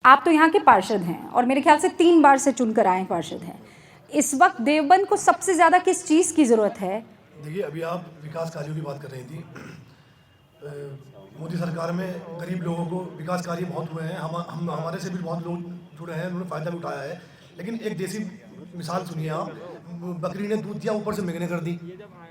आप तो यहाँ के पार्षद हैं और मेरे ख्याल से 3 बार से चुनकर आए पार्षद हैं। इस वक्त देवबंद को सबसे ज़्यादा किस चीज़ की ज़रूरत है? देखिए, अभी आप विकास कार्यों की बात कर रही थी। मोदी सरकार में गरीब लोगों को विकास कार्य बहुत हुए हैं। हम हमारे से भी बहुत लोग जुड़े हैं, उन्होंने फ़ायदा भी उठाया है। लेकिन एक देसी मिसाल सुनिए आप, बकरी ने दूध दिया, ऊपर से मिगने कर दी,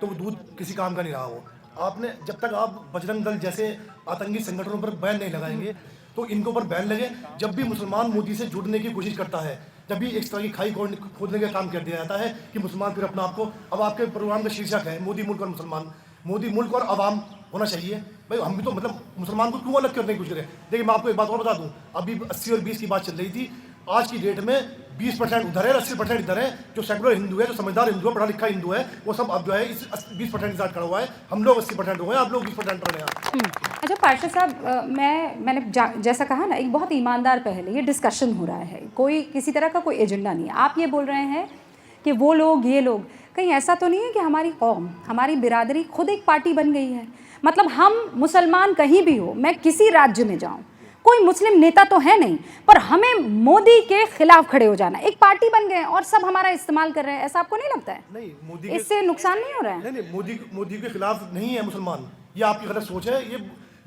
तो वो दूध किसी काम का नहीं रहा। वो आपने जब तक आप बजरंग दल जैसे आतंकी संगठनों पर बैन नहीं लगाएंगे तो इनके ऊपर बैन लगे। जब भी मुसलमान मोदी से जुड़ने की कोशिश करता है, जब भी इस तरह की खाई खोदने का काम कर दिया जाता है कि मुसलमान फिर अपना आपको, अब आपके प्रोग्राम का शीर्षक है मोदी मुल्क और मुसलमान, मोदी मुल्क और अवाम होना चाहिए। भाई हम भी तो मतलब मुसलमान को क्यों अलग करने की कोशिश करें? देखिए, मैं आपको एक बात और बता दूं, अभी 80 और 20 की बात चल रही थी। आज की डेट में 20% उधर है, 80% इधर है। जो सेकुलर हिंदू है, जो समझदार हिंदू है, पढ़ा लिखा हिंदू है, वो सब अब जो है इस 20% के साथ खड़ा हुआ है। हम लोग 80% हो गए, आप लोग 20% रहे हैं। अच्छा पार्षद साहब, मैंने जैसा कहा ना, एक बहुत ईमानदार पहल है, ये डिस्कशन हो रहा है, कोई किसी तरह का कोई एजेंडा नहीं है। आप ये बोल रहे हैं कि वो लोग, ये लोग, कहीं ऐसा तो नहीं है कि हमारी कौम, हमारी बिरादरी खुद एक पार्टी बन गई है? मतलब हम मुसलमान कहीं भी हो, मैं किसी राज्य में जाऊं, कोई मुस्लिम नेता तो है नहीं, पर हमें मोदी के खिलाफ खड़े हो जाना, एक पार्टी बन गए और सब हमारा इस्तेमाल कर रहे हैं, ऐसा आपको नहीं लगता है? नहीं, मोदी इससे नुकसान नहीं हो रहा है? नहीं, मोदी के खिलाफ नहीं है मुसलमान, ये आपकी गलत सोच है। ये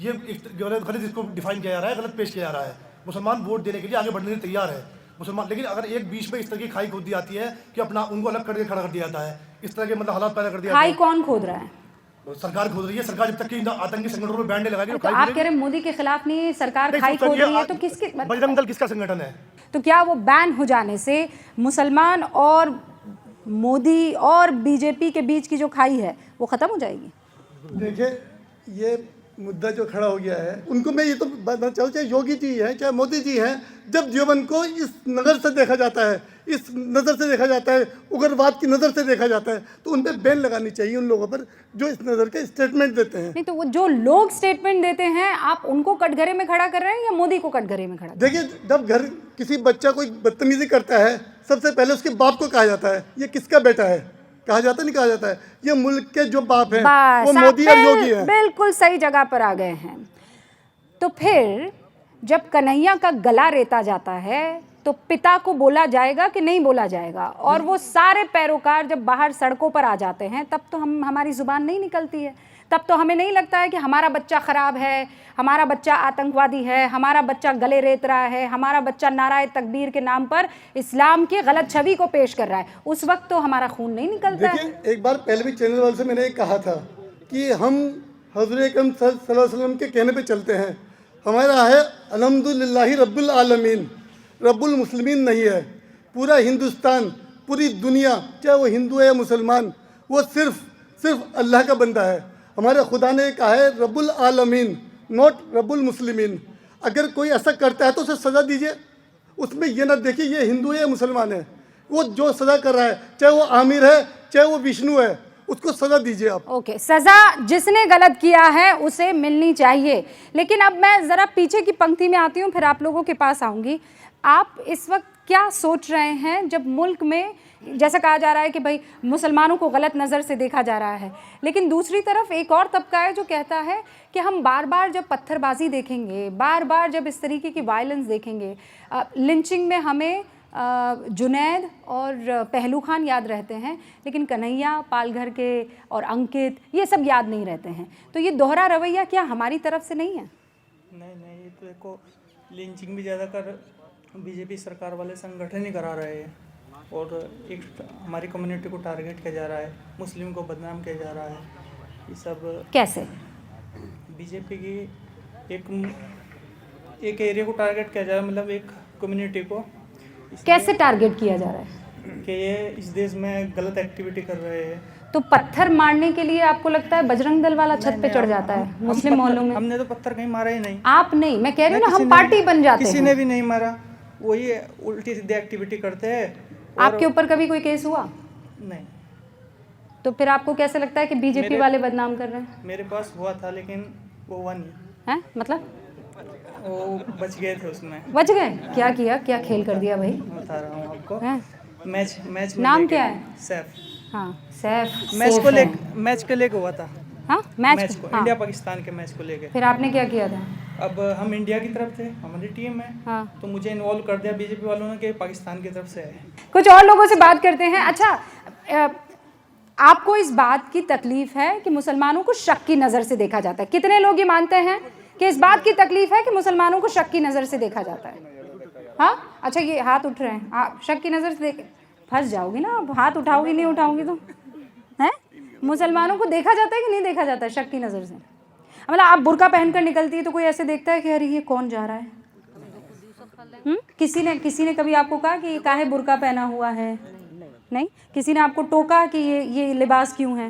गलत इसको डिफाइन किया जा रहा है, गलत पेश किया जा रहा है। मुसलमान वोट देने के लिए आगे बढ़ने के लिए तैयार है मुसलमान, लेकिन अगर एक बीच में इस तरह की खाई खोद दी जाती है कि अपना उनको अलग करके खड़ा कर दिया जाता है, इस तरह के मतलब हालात पैदा कर दिया खाई कौन खोद रहा है? सरकार खोद रही है। सरकार जब तक कि आतंकी संगठनों पर बैन नहीं लगाएगी, तो आप कह रहे हैं मोदी के खिलाफ नहीं, सरकार खाई खोद रही है, तो किसके? बजरंग दल किसका संगठन है? तो क्या वो बैन हो जाने से मुसलमान और मोदी और बीजेपी के बीच की जो खाई है वो खत्म हो जाएगी? देखिए, ये मुद्दा जो खड़ा हो गया है, उनको मैं ये तो बताना चाहूँ, चाहे योगी जी हैं चाहे मोदी जी हैं, जब देवबंद को इस नज़र से देखा जाता है, इस नज़र से देखा जाता है, उग्रवाद की नज़र से देखा जाता है, तो उन पर बैन लगानी चाहिए, उन लोगों पर जो इस नज़र के स्टेटमेंट देते हैं। नहीं तो वो जो लोग स्टेटमेंट देते हैं, आप उनको कटघरे में खड़ा कर रहे हैं या मोदी को कटघरे में खड़ा? देखिए, जब घर किसी बच्चा कोई बदतमीजी करता है, सबसे पहले उसके बाप को कहा जाता है ये किसका बेटा है, कहा जाता नहीं, कहा जाता है ये मुल्क के जो बाप हैं वो मोदी और योगी हैं। बिल्कुल सही जगह पर आ गए हैं। तो फिर जब कन्हैया का गला रेता जाता है तो पिता को बोला जाएगा कि नहीं बोला जाएगा? और वो सारे पैरोकार जब बाहर सड़कों पर आ जाते हैं तब तो हमारी जुबान नहीं निकलती है, तब तो हमें नहीं लगता है कि हमारा बच्चा ख़राब है, हमारा बच्चा आतंकवादी है, हमारा बच्चा गले रेत रहा है, हमारा बच्चा नाराए तकबीर के नाम पर इस्लाम की गलत छवि को पेश कर रहा है। उस वक्त तो हमारा खून नहीं निकलता है। देखिए, एक बार पहले भी चैनल वाले से मैंने कहा था कि हम हज़रत अकरम सल्लल्लाहु अलैहि वसल्लम के कहने पे चलते हैं। हमारा है अल्हम्दुलिल्लाहि रब्बिल आलमीन, रब्बुल मुस्लिमीन नहीं है। पूरा हिंदुस्तान, पूरी दुनिया, चाहे वो हिंदू है या मुसलमान, वो सिर्फ अल्लाह का बंदा है। हमारे खुदा ने कहा है रब्बुल आलमीन, नॉट रब्बुल मुस्लिमीन। अगर कोई ऐसा करता है तो उसे सज़ा दीजिए, उसमें ये ना देखिए ये हिंदू है या मुसलमान है। वो जो सज़ा कर रहा है, चाहे वो आमिर है चाहे वो विष्णु है, उसको सज़ा दीजिए आप। ओके, सज़ा जिसने गलत किया है उसे मिलनी चाहिए। लेकिन अब मैं ज़रा पीछे की पंक्ति में आती हूँ, फिर आप लोगों के पास आऊँगी। आप इस वक्त क्या सोच रहे हैं जब मुल्क में जैसा कहा जा रहा है कि भाई मुसलमानों को गलत नज़र से देखा जा रहा है, लेकिन दूसरी तरफ एक और तबका है जो कहता है कि हम बार बार जब पत्थरबाजी देखेंगे, बार बार जब इस तरीके की वायलेंस देखेंगे, लिंचिंग में हमें जुनैद और पहलू खान याद रहते हैं, लेकिन कन्हैया, पालघर के और अंकित, ये सब याद नहीं रहते हैं। तो ये दोहरा रवैया क्या हमारी तरफ से नहीं है? नहीं, ये तो देखो, लिंचिंग भी ज़्यादा कर बीजेपी सरकार वाले संगठन ही करा रहे हैं, और एक हमारी कम्युनिटी को टारगेट किया जा रहा है, मुस्लिम को बदनाम किया जा रहा है। ये सब कैसे? बीजेपी की एक एरिया को टारगेट किया जा रहा है, मतलब एक कम्युनिटी को। कैसे टारगेट किया जा रहा है? कि ये इस देश में गलत एक्टिविटी कर रहे हैं। तो पत्थर मारने के लिए आपको लगता है बजरंग दल वाला छत पे चढ़ जाता है मुस्लिम मोहल्लों में? हमने तो पत्थर कहीं मारा ही नहीं। आप नहीं, मैं कह रही हूँ ना, हम पार्टी बन जाते हैं। किसी ने भी नहीं मारा, वही उल्टी सीधी एक्टिविटी करते हैं। आपके ऊपर कभी कोई केस हुआ? नहीं। तो फिर आपको कैसे लगता है कि बीजेपी वाले बदनाम कर रहे हैं? मेरे पास हुआ था, लेकिन वो हुआ नहीं है, मतलब वो बच गए थे उसमें। बच गए? क्या किया, क्या खेल कर दिया भाई? बता रहा हूँ आपको। है? मैच नाम क्या है? सैफ। हाँ, सैफ। मैच को लेके हुआ था। हाँ, मैच को, इंडिया पाकिस्तान के मैच को लेके। फिर आपने क्या किया था? अब हम इंडिया की तरफ थे, हमारी टीम है, हाँ। तो मुझे इन्वॉल्व कर दिया बीजेपी वालों ने कि पाकिस्तान की तरफ से है। कुछ और लोगों से बात करते हैं। अच्छा, आपको इस बात की तकलीफ है कि मुसलमानों को शक की नज़र से देखा जाता है? कितने लोग ये मानते हैं कि इस बात की तकलीफ है कि मुसलमानों को शक की नज़र से देखा जाता है? हाँ, अच्छा, ये हाथ उठ रहे हैं। आप शक की नज़र से देख, फंस जाओगी ना, अब हाथ उठाओगी नहीं उठाओगी तो, हैं? मुसलमानों को देखा जाता है कि नहीं देखा जाता है शक की नज़र से? मतलब आप बुर्का पहनकर निकलती है तो कोई ऐसे देखता है कि अरे ये कौन जा रहा है? किसी ने कभी आपको कहा कि काहे बुर्का पहना हुआ है? नहीं। किसी ने आपको टोका कि ये लिबास क्यों है?